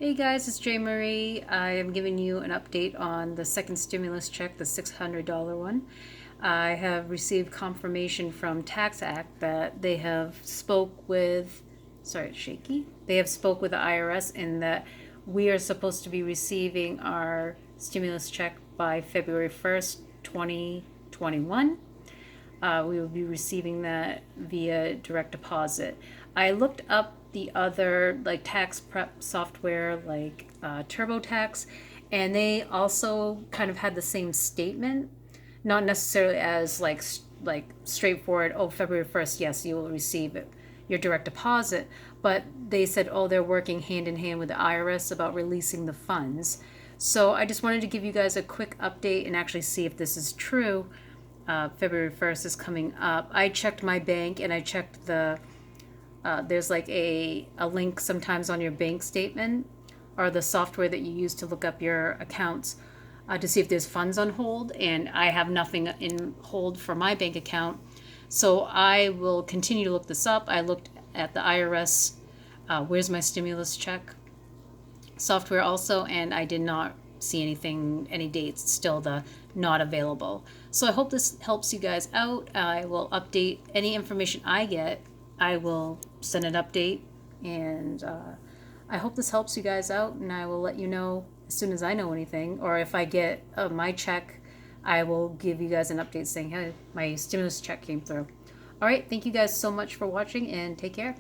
Hey guys, it's J. Marie. I am giving you an update on the second stimulus check, the $600 one. I have received confirmation from TaxAct that they have spoke with, sorry, it's shaky. They have spoke with the IRS and that we are supposed to be receiving our stimulus check by February 1st, 2021. We will be receiving that via direct deposit. I looked up the other tax prep software like TurboTax, and they also kind of had the same statement, not necessarily as like straightforward. Oh, February 1st, yes, you will receive it, your direct deposit. But they said, oh, they're working hand in hand with the IRS about releasing the funds. So I just wanted to give you guys a quick update and actually see if this is true. February 1st is coming up. I checked my bank and I checked there's like a link sometimes on your bank statement or the software that you use to look up your accounts to see if there's funds on hold. And I have nothing in hold for my bank account. So I will continue to look this up. I looked at the IRS, where's my stimulus check software also, and I did not see any dates, still the not available. So I hope this helps you guys out. I will update any information I get. I will send an update, and I hope this helps you guys out, and I will let you know as soon as I know anything, or if I get my check, I will give you guys an update saying, hey, my stimulus check came through. All right, thank you guys so much for watching, and take care.